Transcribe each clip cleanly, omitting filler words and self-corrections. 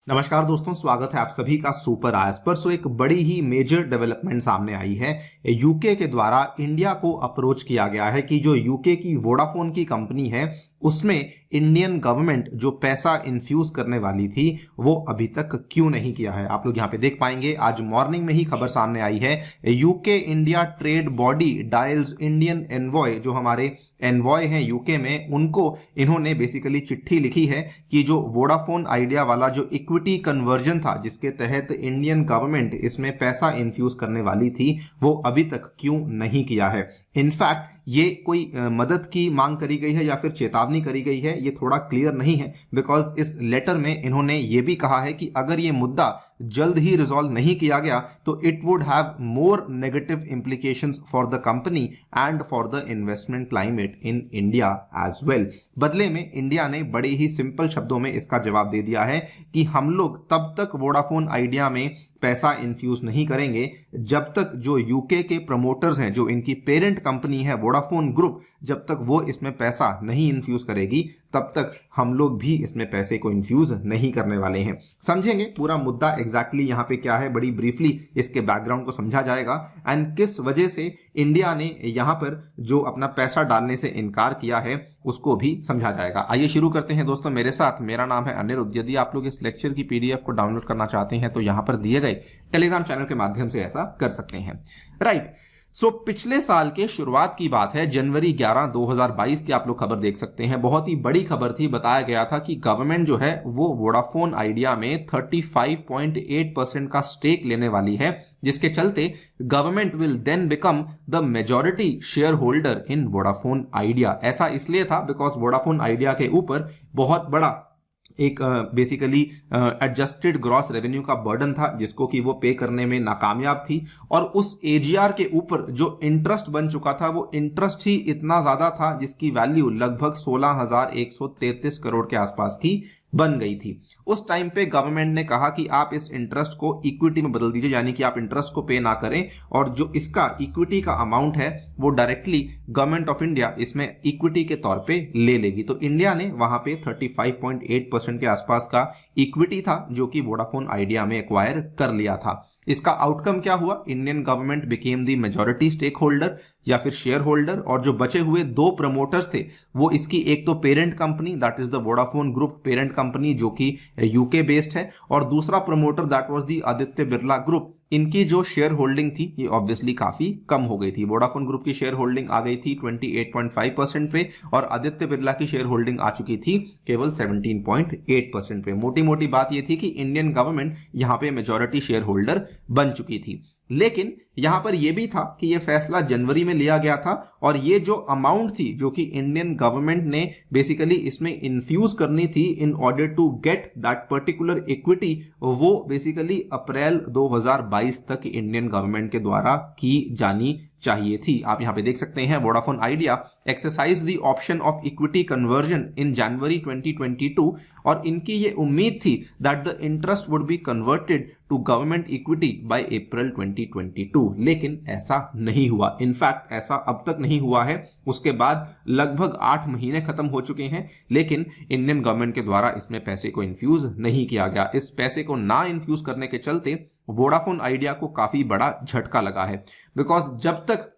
नमस्कार दोस्तों, स्वागत है आप सभी का सुपर आयस पर। एक बड़ी ही मेजर डेवलपमेंट सामने आई है। यूके के द्वारा इंडिया को अप्रोच किया गया है कि जो यूके की वोडाफोन की कंपनी है उसमें इंडियन गवर्नमेंट जो पैसा इन्फ्यूज करने वाली थी वो अभी तक क्यों नहीं किया है। आप लोग यहाँ पे देख पाएंगे, आज मॉर्निंग में ही खबर सामने आई है। UK India trade body dials Indian envoy, जो हमारे एनवॉय हैं यूके में, उनको इन्होंने बेसिकली चिट्ठी लिखी है कि जो वोडाफोन आइडिया वाला जो इक्विटी कन्वर्जन था जिसके तहत इंडियन गवर्नमेंट इसमें पैसा इन्फ्यूज करने वाली थी वो अभी तक क्यों नहीं किया है। इनफैक्ट ये कोई मदद की मांग करी गई है या फिर चेतावनी करी गई है, ये थोड़ा क्लियर नहीं है। बिकॉज इस लेटर में इन्होंने ये भी कहा है कि अगर ये मुद्दा जल्द ही रिजॉल्व नहीं किया गया तो it would have more negative implications for the company and for the investment climate in India as well. बदले में इंडिया ने बड़े ही सिंपल शब्दों में इसका जवाब दे दिया है कि हम लोग तब तक वोडाफोन आइडिया में पैसा इन्फ्यूज नहीं करेंगे जब तक जो यूके के प्रमोटर्स हैं, जो इनकी पेरेंट कंपनी है वोडाफोन ग्रुप, जब तक वो इसमें पैसा नहीं इन्फ्यूज करेगी तब तक हम लोग भी इसमें पैसे को इन्फ्यूज नहीं करने वाले हैं। समझेंगे पूरा मुद्दा एग्जैक्टली यहाँ पे क्या है, बड़ी ब्रीफली इसके बैकग्राउंड को समझा जाएगा एंड किस वजह से इंडिया ने यहाँ पर जो अपना पैसा डालने से इनकार किया है उसको भी समझा जाएगा। आइए शुरू करते हैं दोस्तों मेरे साथ। मेरा नाम है अनिरुद्ध। यदि आप लोग इस लेक्चर की पीडीएफ को डाउनलोड करना चाहते हैं तो यहाँ पर दिए गए टेलीग्राम चैनल के माध्यम से ऐसा कर सकते हैं। राइट, पिछले साल के शुरुआत की बात है, जनवरी 11, 2022 की आप लोग खबर देख सकते हैं। बहुत ही बड़ी खबर थी। बताया गया था कि गवर्नमेंट जो है वो वोडाफोन आइडिया में 35.8% का स्टेक लेने वाली है, जिसके चलते government will then become the majority shareholder in Vodafone Idea. ऐसा इसलिए था बिकॉज वोडाफोन आइडिया के ऊपर बहुत बड़ा एक बेसिकली एडजस्टेड ग्रॉस रेवेन्यू का बर्डन था जिसको कि वो पे करने में नाकामयाब थी, और उस एजीआर के ऊपर जो इंटरेस्ट बन चुका था वो इंटरेस्ट ही इतना ज्यादा था जिसकी वैल्यू लगभग 16,133 करोड़ के आसपास की बन गई थी। उस टाइम पे गवर्नमेंट ने कहा कि आप इस इंटरेस्ट को इक्विटी में बदल दीजिए, यानी कि आप इंटरेस्ट को पे ना करें और जो इसका इक्विटी का अमाउंट है वो डायरेक्टली गवर्नमेंट ऑफ इंडिया इसमें इक्विटी के तौर पे ले लेगी। तो इंडिया ने वहां पे 35.8% के आसपास का इक्विटी था जो कि वोडाफोन आइडिया में एक्वायर कर लिया था। इसका आउटकम क्या हुआ? Indian government became the majority stakeholder या फिर शेयर होल्डर, और जो बचे हुए दो प्रमोटर्स थे वो इसकी एक तो parent company that is the Vodafone group parent company जो कि यूके बेस्ड है, और दूसरा promoter that was the Aditya Birla group. इनकी जो शेयर होल्डिंग थी ये ऑब्वियसली काफी कम हो गई थी। वोडाफोन ग्रुप की शेयर होल्डिंग आ गई थी 28.5% पे और आदित्य बिरला की शेयर होल्डिंग आ चुकी थी केवल 17.8% पे। मोटी मोटी बात ये थी कि इंडियन गवर्नमेंट यहां पे मेजॉरिटी शेयर होल्डर बन चुकी थी। लेकिन यहां पर यह भी था कि यह फैसला जनवरी में लिया गया था और ये जो अमाउंट थी जो कि इंडियन गवर्नमेंट ने बेसिकली इसमें इन्फ्यूज करनी थी in order to get that particular equity, वो बेसिकली अप्रैल 2022 तक इंडियन गवर्नमेंट के द्वारा की जानी चाहिए थी। आप यहां पे देख सकते हैं Vodafone Idea exercise the option of equity conversion in January 2022 और इनकी ये उम्मीद थी that the interest would be converted to government equity by April 2022, लेकिन ऐसा नहीं हुआ। इनफैक्ट ऐसा अब तक नहीं हुआ है। उसके बाद लगभग 8 महीने खत्म हो चुके हैं लेकिन इंडियन गवर्नमेंट के द्वारा इसमें पैसे को इन्फ्यूज नहीं किया गया। इस पैसे को ना इन्फ्यूज करने के चलते वोडाफोन आइडिया को काफी बड़ा झटका लगा है। बिकॉज जब तक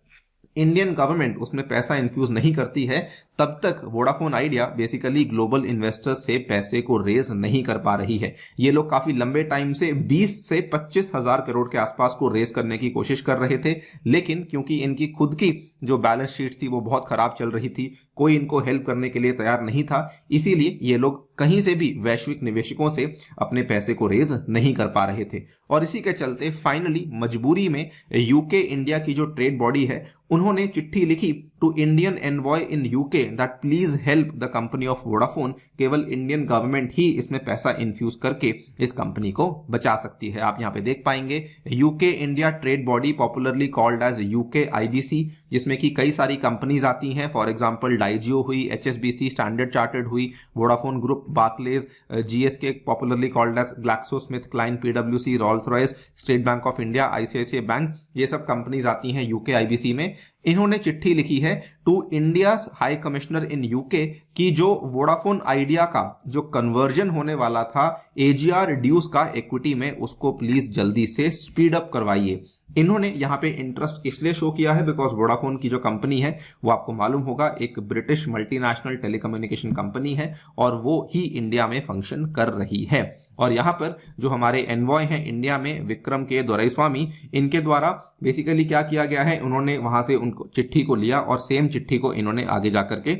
इंडियन गवर्नमेंट उसमें पैसा इन्फ्यूज नहीं करती है तब तक Vodafone idea basically global investors से पैसे को रेज नहीं कर पा रही है। ये लोग काफी लंबे टाइम से 20 से 25 हजार करोड़ के आसपास को रेज करने की कोशिश कर रहे थे, लेकिन क्योंकि इनकी खुद की जो बैलेंस शीट थी वो बहुत खराब चल रही थी, कोई इनको हेल्प करने के लिए तैयार नहीं था, इसीलिए ये लोग कहीं से भी वैश्विक निवेशकों से अपने पैसे को रेज नहीं कर पा रहे थे। और इसी के चलते फाइनली मजबूरी में यूके इंडिया की जो ट्रेड बॉडी है उन्होंने चिट्ठी लिखी to Indian envoy in UK that please help the company of Vodafone. केवल इंडियन गवर्नमेंट ही इसमें पैसा इन्फ्यूज करके इस कंपनी को बचा सकती है। आप यहां पे देख पाएंगे UK India trade body popularly called as UK IBC, जिसमें कि कई सारी कंपनीज आती हैं। फॉर एग्जांपल डाइजियो हुई, एचएसबीसी, स्टैंडर्ड चार्टर्ड हुई, Vodafone group, Barclays, GSK popularly called as GlaxoSmithKline, पीडब्ल्यूसी, Rolls Royce, State Bank of India, ICICI bank, ये सब कंपनीज आती हैं यूके आईबीसी में। इन्होंने चिट्ठी लिखी है to India high commissioner in UK कि जो वोडाफोन आइडिया का जो कन्वर्जन होने वाला था AGR ड्यूज का इक्विटी में, उसको प्लीज जल्दी से स्पीड अप करवाइए। इन्होंने यहाँ पे इंटरेस्ट इसलिए शो किया है बिकॉज वोडाफोन की जो कंपनी है वो आपको मालूम होगा एक ब्रिटिश मल्टीनेशनल टेलीकम्युनिकेशन कंपनी है और वो ही इंडिया में फंक्शन कर रही है। और यहाँ पर जो हमारे एनवॉय हैं इंडिया में, विक्रम के दोराईस्वामी, इनके द्वारा बेसिकली क्या किया गया है, उन्होंने वहां से उनको चिट्ठी को लिया और सेम चिट्ठी को इन्होंने आगे जाकर के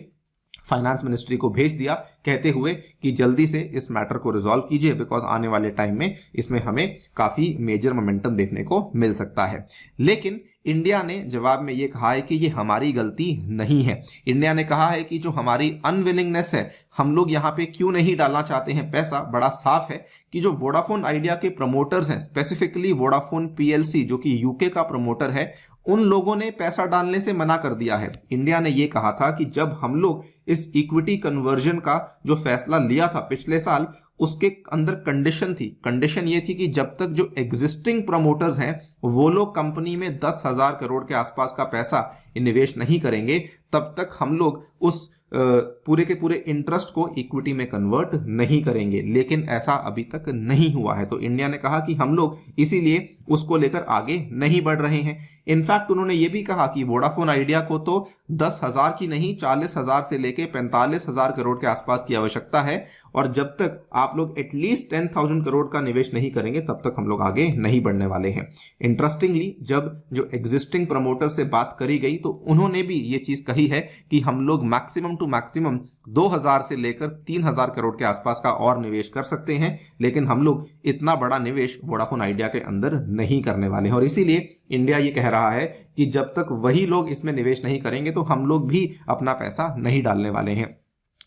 फाइनेंस मिनिस्ट्री को भेज दिया, कहते हुए कि जल्दी से इस मैटर को रिजॉल्व कीजिए बिकॉज आने वाले टाइम में इसमें हमें काफी मेजर मोमेंटम देखने को मिल सकता है। लेकिन इंडिया ने जवाब में ये कहा है कि ये हमारी गलती नहीं है। इंडिया ने कहा है कि जो हमारी अनविलिंगनेस है, हम लोग यहाँ पे क्यों नहीं डालना चाहते हैं पैसा, बड़ा साफ है कि जो वोडाफोन आइडिया के प्रमोटर्स हैं, स्पेसिफिकली वोडाफोन PLC जो कि यूके का प्रमोटर है, उन लोगों ने पैसा डालने से मना कर दिया है। इंडिया ने यह कहा था कि जब हम लोग इस इक्विटी कन्वर्जन का जो फैसला लिया था पिछले साल, उसके अंदर कंडीशन थी, कंडीशन ये थी कि जब तक जो एग्जिस्टिंग प्रमोटर्स हैं वो लोग कंपनी में 10,000 करोड़ के आसपास का पैसा निवेश नहीं करेंगे, तब तक हम लोग उस पूरे के पूरे इंटरेस्ट को इक्विटी में कन्वर्ट नहीं करेंगे। लेकिन ऐसा अभी तक नहीं हुआ है, तो इंडिया ने कहा कि हम लोग इसीलिए उसको लेकर आगे नहीं बढ़ रहे हैं। इनफैक्ट उन्होंने ये भी कहा कि वोडाफोन आइडिया को तो 10,000 की नहीं 40,000 से लेके 45,000 करोड़ के आसपास की आवश्यकता है और जब तक आप लोग एटलीस्ट 10,000 करोड़ का निवेश नहीं करेंगे तब तक हम लोग आगे नहीं बढ़ने वाले हैं। इंटरेस्टिंगली जब जो एग्जिस्टिंग प्रमोटर से बात करी गई तो उन्होंने भी ये चीज कही है कि हम लोग मैक्सिमम टू मैक्सिमम 2,000 से लेकर 3,000 करोड़ के आसपास का और निवेश कर सकते हैं, लेकिन हम लोग इतना बड़ा निवेश वोडाफोन आइडिया के अंदर नहीं करने वाले हैं। और इसीलिए इंडिया ये कह रहा है कि जब तक वही लोग इसमें निवेश नहीं करेंगे तो हम लोग भी अपना पैसा नहीं डालने वाले हैं।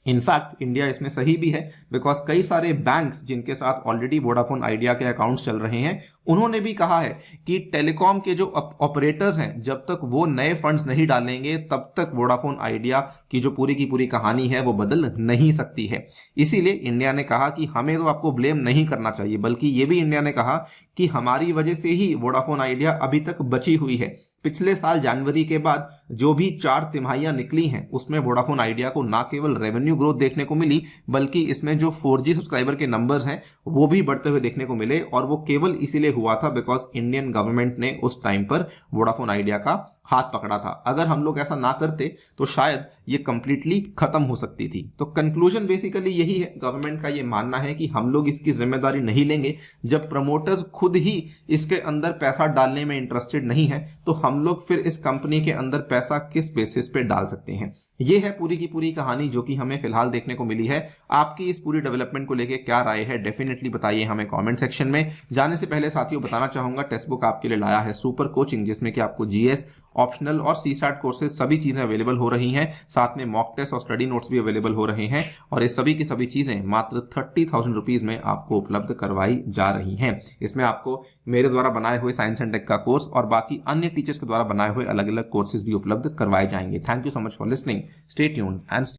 इनफैक्ट इंडिया इसमें सही भी है बिकॉज कई सारे बैंक्स जिनके साथ ऑलरेडी वोडाफोन आइडिया के अकाउंट्स चल रहे हैं, उन्होंने भी कहा है कि टेलीकॉम के जो ऑपरेटर्स हैं जब तक वो नए फंड्स नहीं डालेंगे तब तक वोडाफोन आइडिया की जो पूरी की पूरी कहानी है वो बदल नहीं सकती है। इसीलिए इंडिया ने कहा कि हमें तो आपको ब्लेम नहीं करना चाहिए, बल्कि ये भी इंडिया ने कहा कि हमारी वजह से ही वोडाफोन आइडिया अभी तक बची हुई है। पिछले साल जनवरी के बाद जो भी 4 तिमाहियां निकली हैं उसमें वोडाफोन आइडिया को ना केवल रेवेन्यू ग्रोथ देखने को मिली बल्कि इसमें जो 4G सब्सक्राइबर के नंबर्स हैं वो भी बढ़ते हुए देखने को मिले, और वो केवल इसीलिए हुआ था बिकॉज इंडियन गवर्नमेंट ने उस टाइम पर वोडाफोन आइडिया का हाथ पकड़ा था। अगर हम लोग ऐसा ना करते तो शायद ये कंप्लीटली खत्म हो सकती थी। तो कंक्लूजन बेसिकली यही है, गवर्नमेंट का ये मानना है कि हम लोग इसकी जिम्मेदारी नहीं लेंगे। जब प्रमोटर्स खुद ही इसके अंदर पैसा डालने में इंटरेस्टेड नहीं है तो हम लोग फिर इस कंपनी के अंदर पैसा किस बेसिस पे डाल सकते हैं। ये है पूरी की पूरी कहानी जो कि हमें फिलहाल देखने को मिली है। आपकी इस पूरी डेवलपमेंट को लेके क्या राय है डेफिनेटली बताइए हमें कमेंट सेक्शन में। जाने से पहले साथियों बताना चाहूंगा टेक्स्ट बुक आपके लिए लाया है सुपर कोचिंग, जिसमें कि आपको जीएस, ऑप्शनल और सीसैट कोर्सेज सभी चीजें अवेलेबल हो रही हैं। साथ में मॉक टेस्ट और स्टडी नोट्स भी अवेलेबल हो रहे हैं और ये सभी की सभी चीजें मात्र 30,000 रुपीज में आपको उपलब्ध करवाई जा रही हैं। इसमें आपको मेरे द्वारा बनाए हुए साइंस एंड टेक का कोर्स और बाकी अन्य टीचर्स के द्वारा बनाए हुए अलग अलग कोर्सेज भी उपलब्ध करवाए जाएंगे। Thank you so much for listening, stay tuned and